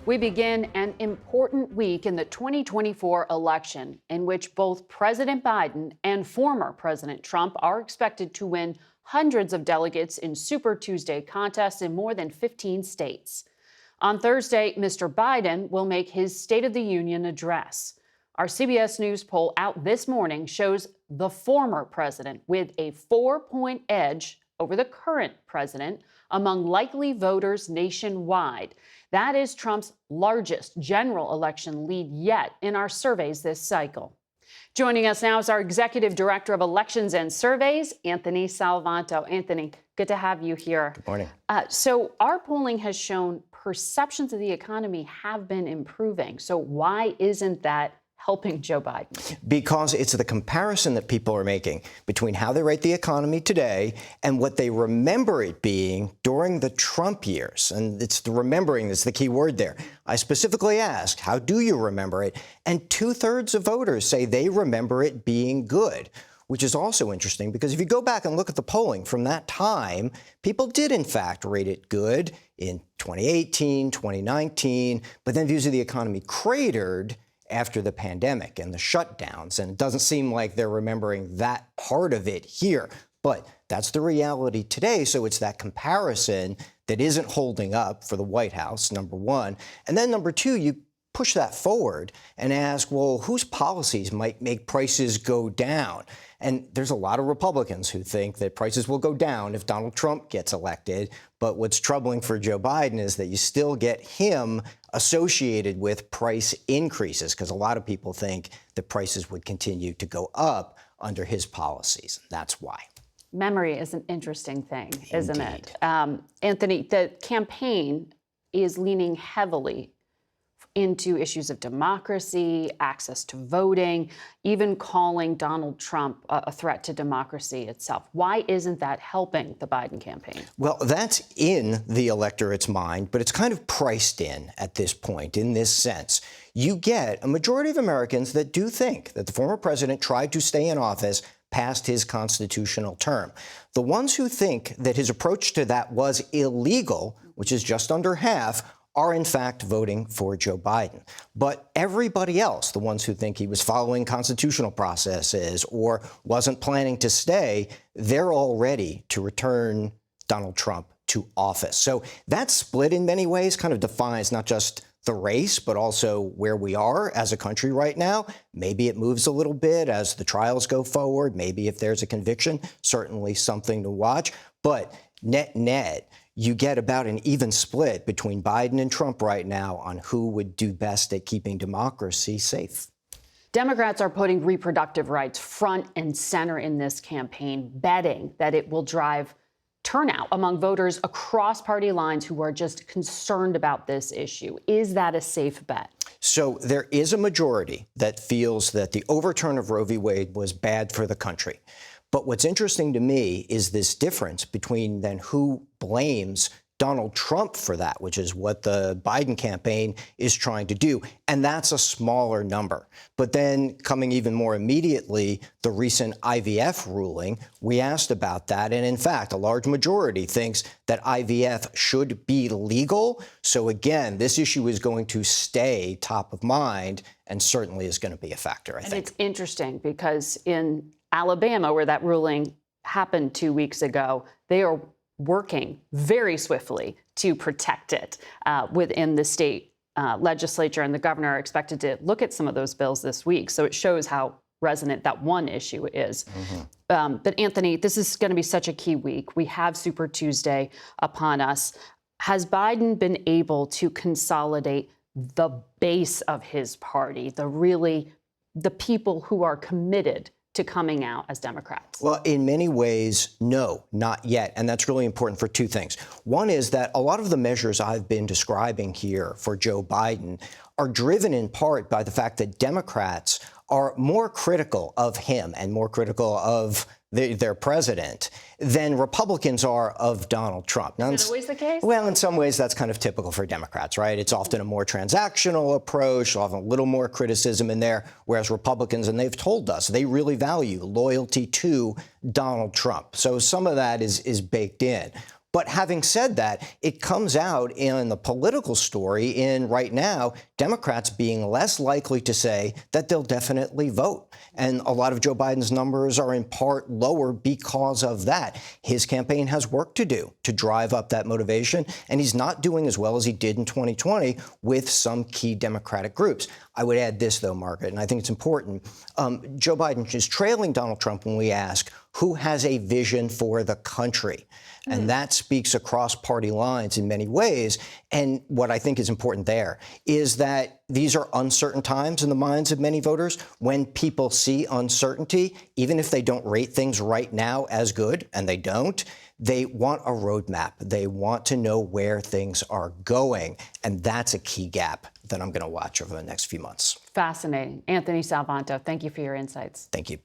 We begin an important week in the 2024 election in which both President Biden and former President Trump are expected to win hundreds of delegates in Super Tuesday contests in more than 15 states. On Thursday, Mr. Biden will make his State of the Union address. Our CBS News poll out this morning shows the former president with a 4-point edge over the current president among likely voters nationwide. That is Trump's largest general election lead yet in our surveys this cycle. Joining us now is our Executive Director of Elections and Surveys, Anthony Salvanto. Anthony, good to have you here. Good morning. So our polling has shown perceptions of the economy have been improving. So why isn't that helping Joe Biden? Because it's the comparison that people are making between how they rate the economy today and what they remember it being during the Trump years. And it's the remembering that's the key word there. I specifically asked, how do you remember it? And 2/3 of voters say they remember it being good, which is also interesting because if you go back and look at the polling from that time, people did in fact rate it good in 2018, 2019, but then views of the economy cratered after the pandemic and the shutdowns. And it doesn't seem like they're remembering that part of it here. But that's the reality today. So it's that comparison that isn't holding up for the White House, number one. And then number two, you push that forward and ask, well, whose policies might make prices go down? And there's a lot of Republicans who think that prices will go down if Donald Trump gets elected. But what's troubling for Joe Biden is that you still get him associated with price increases, because a lot of people think that prices would continue to go up under his policies. That's why. Memory is an interesting thing, isn't Indeed. it? Anthony, the campaign is leaning heavily into issues of democracy, access to voting, even calling Donald Trump a threat to democracy itself. Why isn't that helping the Biden campaign? Well, that's in the electorate's mind, but it's kind of priced in at this point in this sense. You get a majority of Americans that do think that the former president tried to stay in office past his constitutional term. The ones who think that his approach to that was illegal, which is just under half, are in fact voting for Joe Biden. But everybody else, the ones who think he was following constitutional processes or wasn't planning to stay, they're all ready to return Donald Trump to office. So that split in many ways kind of defines not just the race, but also where we are as a country right now. Maybe it moves a little bit as the trials go forward. Maybe if there's a conviction, certainly something to watch. But net, you get about an even split between Biden and Trump right now on who would do best at keeping democracy safe. Democrats are putting reproductive rights front and center in this campaign, betting that it will drive turnout among voters across party lines who are just concerned about this issue. Is that a safe bet? So there is a majority that feels that the overturn of Roe v. Wade was bad for the country. But what's interesting to me is this difference between then who blames Donald Trump for that, which is what the Biden campaign is trying to do. And that's a smaller number. But then coming even more immediately, the recent IVF ruling, we asked about that. And in fact, a large majority thinks that IVF should be legal. So again, this issue is going to stay top of mind and certainly is going to be a factor, I think. And it's interesting because in Alabama, where that ruling happened 2 weeks ago, they are working very swiftly to protect it within the state legislature, and the governor are expected to look at some of those bills this week. So it shows how resonant that one issue is. But Anthony, this is going to be such a key week. We have Super Tuesday upon us. Has Biden been able to consolidate the base of his party, the people who are committed to coming out as Democrats? Well, in many ways, no, not yet. And that's really important for two things. One is that a lot of the measures I've been describing here for Joe Biden are driven in part by the fact that Democrats are more critical of him and more critical of their president than Republicans are of Donald Trump. Now, is that always the case? Well, in some ways, that's kind of typical for Democrats, right? It's often a more transactional approach, often a little more criticism in there, whereas Republicans, and they've told us, they really value loyalty to Donald Trump. So some of that is baked in. But having said that, it comes out in the political story in right now, Democrats being less likely to say that they'll definitely vote. And a lot of Joe Biden's numbers are in part lower because of that. His campaign has work to do to drive up that motivation, and he's not doing as well as he did in 2020 with some key Democratic groups. I would add this, though, Margaret, and I think it's important. Joe Biden is trailing Donald Trump when we ask who has a vision for the country. And that speaks across party lines in many ways. And what I think is important there is that these are uncertain times in the minds of many voters. When people see uncertainty, even if they don't rate things right now as good, and they don't, they want a roadmap. They want to know where things are going. And that's a key gap that I'm going to watch over the next few months. Fascinating. Anthony Salvanto, thank you for your insights. Thank you.